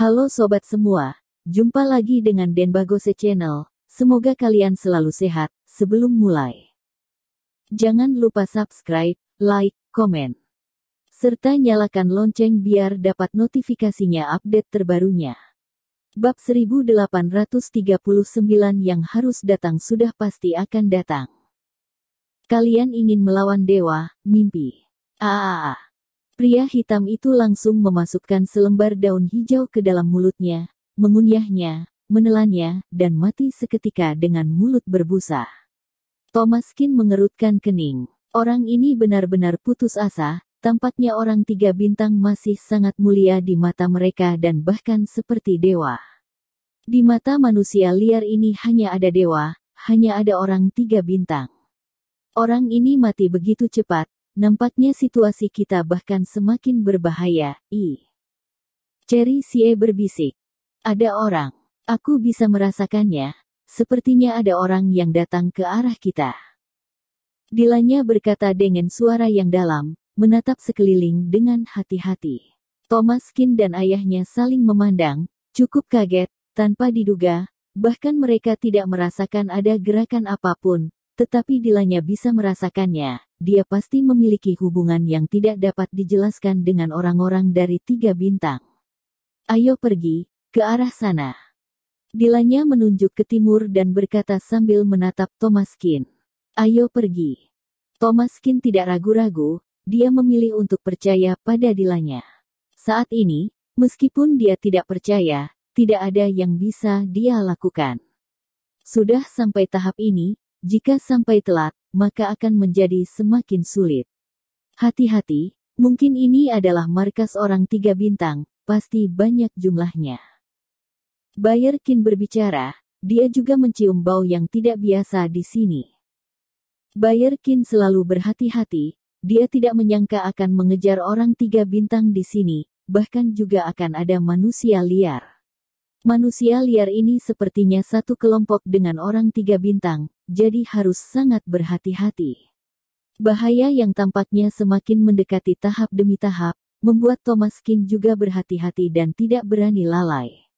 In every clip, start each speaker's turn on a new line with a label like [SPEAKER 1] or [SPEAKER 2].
[SPEAKER 1] Halo sobat semua, jumpa lagi dengan Denbagose Channel. Semoga kalian selalu sehat. Sebelum mulai, jangan lupa subscribe, like, komen, serta nyalakan lonceng biar dapat notifikasinya update terbarunya. Bab 1839 yang harus datang sudah pasti akan datang. Kalian ingin melawan dewa, mimpi. Pria hitam itu langsung memasukkan selembar daun hijau ke dalam mulutnya, mengunyahnya, menelannya, dan mati seketika dengan mulut berbusa. Thomaskin mengerutkan kening. Orang ini benar-benar putus asa, tampaknya orang 3 bintang masih sangat mulia di mata mereka dan bahkan seperti dewa. Di mata manusia liar ini hanya ada dewa, hanya ada orang 3 bintang. Orang ini mati begitu cepat. Nampaknya situasi kita bahkan semakin berbahaya. Cherry Sie berbisik. Ada orang. Aku bisa merasakannya. Sepertinya ada orang yang datang ke arah kita. Dilanya berkata dengan suara yang dalam, menatap sekeliling dengan hati-hati. Thomaskin dan ayahnya saling memandang, cukup kaget, tanpa diduga, bahkan mereka tidak merasakan ada gerakan apapun, tetapi Dilanya bisa merasakannya. Dia pasti memiliki hubungan yang tidak dapat dijelaskan dengan orang-orang dari 3 bintang. Ayo pergi, ke arah sana. Dilanya menunjuk ke timur dan berkata sambil menatap Thomaskin. Ayo pergi. Thomaskin tidak ragu-ragu, dia memilih untuk percaya pada Dilanya. Saat ini, meskipun dia tidak percaya, tidak ada yang bisa dia lakukan. Sudah sampai tahap ini, jika sampai telat, maka akan menjadi semakin sulit. Hati-hati, mungkin ini adalah markas orang 3 bintang, pasti banyak jumlahnya. Bayerkin berbicara, dia juga mencium bau yang tidak biasa di sini. Bayerkin selalu berhati-hati, dia tidak menyangka akan mengejar orang 3 bintang di sini, bahkan juga akan ada manusia liar. Manusia liar ini sepertinya satu kelompok dengan orang 3 bintang, jadi harus sangat berhati-hati. Bahaya yang tampaknya semakin mendekati tahap demi tahap, membuat Thomaskin juga berhati-hati dan tidak berani lalai.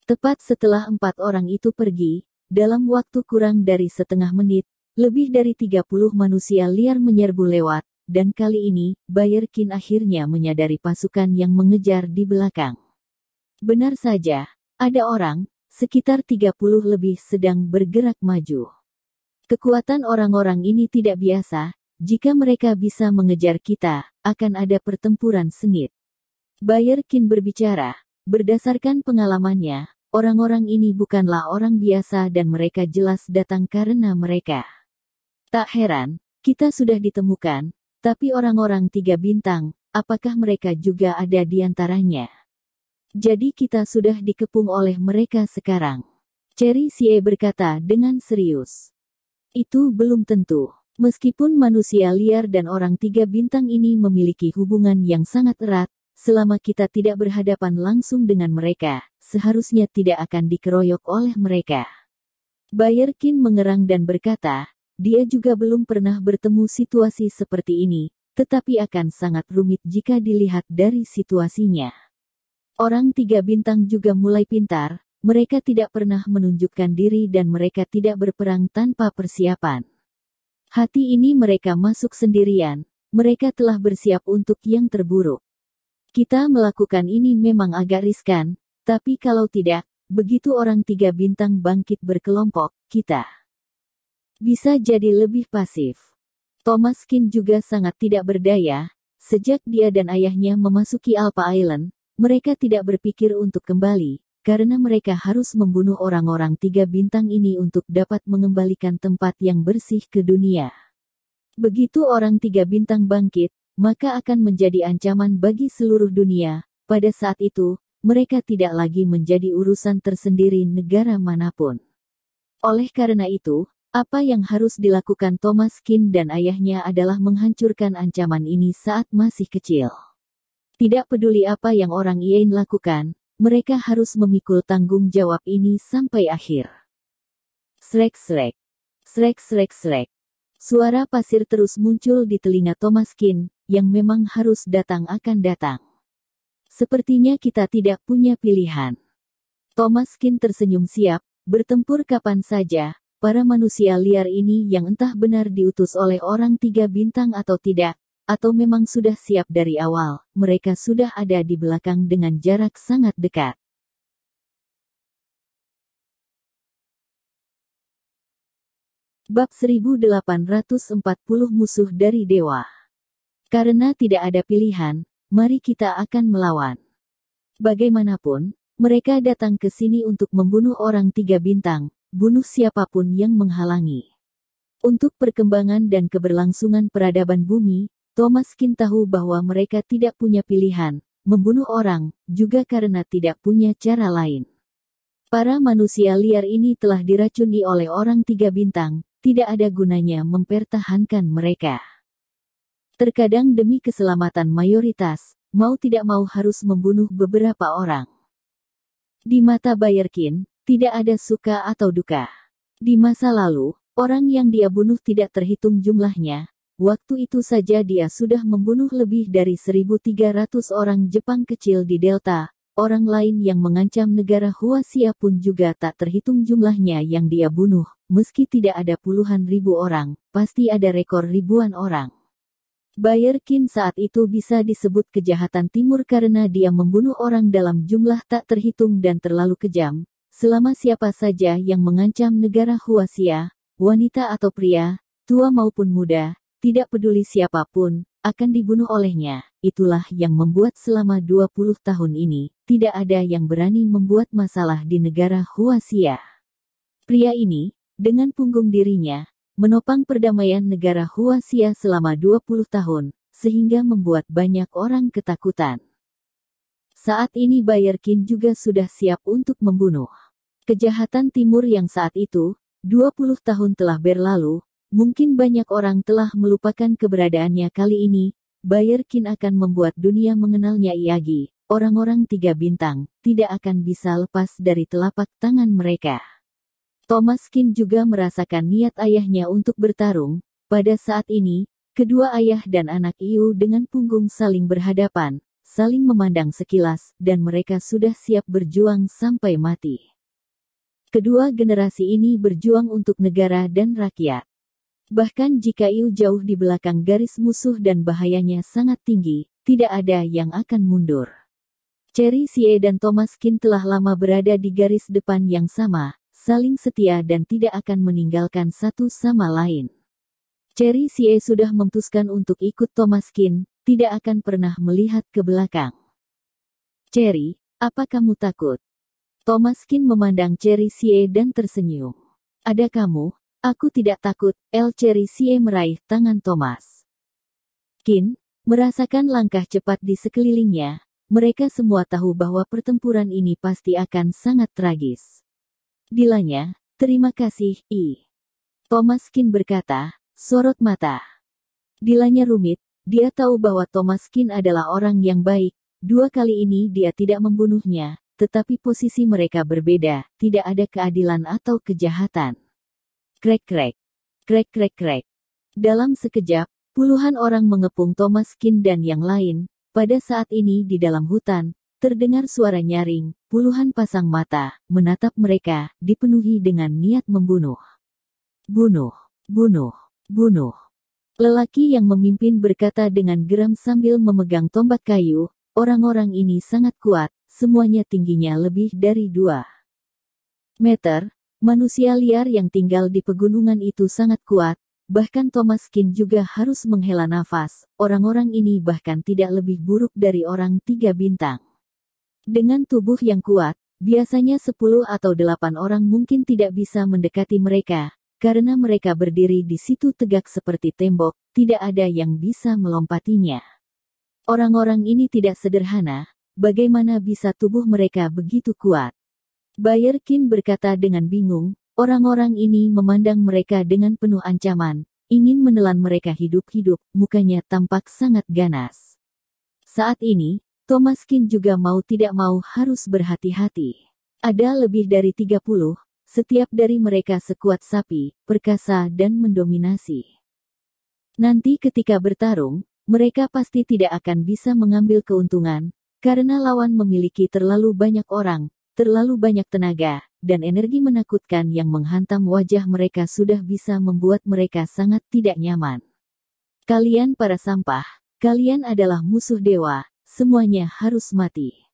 [SPEAKER 1] Tepat setelah 4 orang itu pergi, dalam waktu kurang dari setengah menit, lebih dari 30 manusia liar menyerbu lewat, dan kali ini, Bayerkin akhirnya menyadari pasukan yang mengejar di belakang. Benar saja, ada orang, sekitar 30 lebih sedang bergerak maju. Kekuatan orang-orang ini tidak biasa, jika mereka bisa mengejar kita, akan ada pertempuran sengit. Bayerkin berbicara, berdasarkan pengalamannya, orang-orang ini bukanlah orang biasa dan mereka jelas datang karena mereka. Tak heran, kita sudah ditemukan, tapi orang-orang 3 bintang, apakah mereka juga ada di antaranya? Jadi kita sudah dikepung oleh mereka sekarang. Cherry Sie berkata dengan serius. Itu belum tentu. Meskipun manusia liar dan orang 3 bintang ini memiliki hubungan yang sangat erat, selama kita tidak berhadapan langsung dengan mereka, seharusnya tidak akan dikeroyok oleh mereka. Bayerkin mengerang dan berkata, dia juga belum pernah bertemu situasi seperti ini, tetapi akan sangat rumit jika dilihat dari situasinya. Orang 3 bintang juga mulai pintar, mereka tidak pernah menunjukkan diri dan mereka tidak berperang tanpa persiapan. Hati ini mereka masuk sendirian, mereka telah bersiap untuk yang terburuk. Kita melakukan ini memang agak riskan, tapi kalau tidak, begitu orang 3 bintang bangkit berkelompok, kita bisa jadi lebih pasif. Thomaskin juga sangat tidak berdaya, sejak dia dan ayahnya memasuki Alpha Island, mereka tidak berpikir untuk kembali, karena mereka harus membunuh orang-orang 3 bintang ini untuk dapat mengembalikan tempat yang bersih ke dunia. Begitu orang 3 bintang bangkit, maka akan menjadi ancaman bagi seluruh dunia. Pada saat itu, mereka tidak lagi menjadi urusan tersendiri negara manapun. Oleh karena itu, apa yang harus dilakukan Thomaskin dan ayahnya adalah menghancurkan ancaman ini saat masih kecil. Tidak peduli apa yang orang Ien lakukan, mereka harus memikul tanggung jawab ini sampai akhir. Srek-srek. Srek-srek-srek. Suara pasir terus muncul di telinga Thomaskin, yang memang harus datang akan datang. Sepertinya kita tidak punya pilihan. Thomas Kin tersenyum siap, bertempur kapan saja. Para manusia liar ini yang entah benar diutus oleh orang 3 bintang atau tidak, atau memang sudah siap dari awal, mereka sudah ada di belakang dengan jarak sangat dekat. Bab 1840 Musuh dari Dewa. Karena tidak ada pilihan, mari kita akan melawan. Bagaimanapun, mereka datang ke sini untuk membunuh orang 3 bintang, bunuh siapapun yang menghalangi. Untuk perkembangan dan keberlangsungan peradaban bumi, Thomas Kin tahu bahwa mereka tidak punya pilihan, membunuh orang, juga karena tidak punya cara lain. Para manusia liar ini telah diracuni oleh orang 3 bintang, tidak ada gunanya mempertahankan mereka. Terkadang demi keselamatan mayoritas, mau tidak mau harus membunuh beberapa orang. Di mata Bayer Qin, tidak ada suka atau duka. Di masa lalu, orang yang dia bunuh tidak terhitung jumlahnya. Waktu itu saja dia sudah membunuh lebih dari 1.300 orang Jepang kecil di Delta. Orang lain yang mengancam negara Huaxia pun juga tak terhitung jumlahnya yang dia bunuh. Meski tidak ada puluhan ribu orang, pasti ada rekor ribuan orang. Bayer Qin saat itu bisa disebut kejahatan timur karena dia membunuh orang dalam jumlah tak terhitung dan terlalu kejam. Selama siapa saja yang mengancam negara Huaxia, wanita atau pria, tua maupun muda, tidak peduli siapapun, akan dibunuh olehnya. Itulah yang membuat selama 20 tahun ini, tidak ada yang berani membuat masalah di negara Huaxia. Pria ini, dengan punggung dirinya, menopang perdamaian negara Huaxia selama 20 tahun, sehingga membuat banyak orang ketakutan. Saat ini Bayer Qin juga sudah siap untuk membunuh. Kejahatan timur yang saat itu, 20 tahun telah berlalu, mungkin banyak orang telah melupakan keberadaannya kali ini. Bayer Qin akan membuat dunia mengenalnya lagi. Orang-orang 3 bintang, tidak akan bisa lepas dari telapak tangan mereka. Thomas Kin juga merasakan niat ayahnya untuk bertarung. Pada saat ini, kedua ayah dan anak Iu dengan punggung saling berhadapan, saling memandang sekilas, dan mereka sudah siap berjuang sampai mati. Kedua generasi ini berjuang untuk negara dan rakyat. Bahkan jika Iu jauh di belakang garis musuh dan bahayanya sangat tinggi, tidak ada yang akan mundur. Cherry Xie dan Thomas Kin telah lama berada di garis depan yang sama, saling setia dan tidak akan meninggalkan satu sama lain. Cherry Xie sudah memutuskan untuk ikut Thomas Kin, tidak akan pernah melihat ke belakang. Cherry, apa kamu takut? Thomas Kin memandang Cherry Xie dan tersenyum. Ada kamu, aku tidak takut. Cherry Xie meraih tangan Thomas Kin, merasakan langkah cepat di sekelilingnya. Mereka semua tahu bahwa pertempuran ini pasti akan sangat tragis. Dilanya, terima kasih, I. Thomas Kin berkata, sorot mata. Dilanya rumit, dia tahu bahwa Thomas Kin adalah orang yang baik. 2 kali ini dia tidak membunuhnya. Tetapi posisi mereka berbeda, tidak ada keadilan atau kejahatan. Krek-krek. Krek-krek-krek. Dalam sekejap, puluhan orang mengepung Thomas Kin dan yang lain. Pada saat ini di dalam hutan, terdengar suara nyaring, puluhan pasang mata, menatap mereka, dipenuhi dengan niat membunuh. Bunuh, bunuh, bunuh. Lelaki yang memimpin berkata dengan geram sambil memegang tombak kayu, orang-orang ini sangat kuat. Semuanya tingginya lebih dari 2 meter. Manusia liar yang tinggal di pegunungan itu sangat kuat, bahkan Thomas Kin juga harus menghela nafas. Orang-orang ini bahkan tidak lebih buruk dari orang 3 bintang. Dengan tubuh yang kuat, biasanya 10 atau 8 orang mungkin tidak bisa mendekati mereka, karena mereka berdiri di situ tegak seperti tembok, tidak ada yang bisa melompatinya. Orang-orang ini tidak sederhana. Bagaimana bisa tubuh mereka begitu kuat? Bayer Qin berkata dengan bingung, orang-orang ini memandang mereka dengan penuh ancaman, ingin menelan mereka hidup-hidup, mukanya tampak sangat ganas. Saat ini, Thomas Kin juga mau tidak mau harus berhati-hati. Ada lebih dari 30, setiap dari mereka sekuat sapi, perkasa dan mendominasi. Nanti ketika bertarung, mereka pasti tidak akan bisa mengambil keuntungan. Karena lawan memiliki terlalu banyak orang, terlalu banyak tenaga, dan energi menakutkan yang menghantam wajah mereka sudah bisa membuat mereka sangat tidak nyaman. Kalian para sampah, kalian adalah musuh dewa, semuanya harus mati.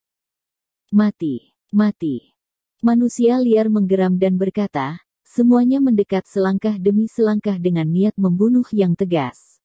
[SPEAKER 1] Mati, mati. Manusia liar menggeram dan berkata, semuanya mendekat selangkah demi selangkah dengan niat membunuh yang tegas.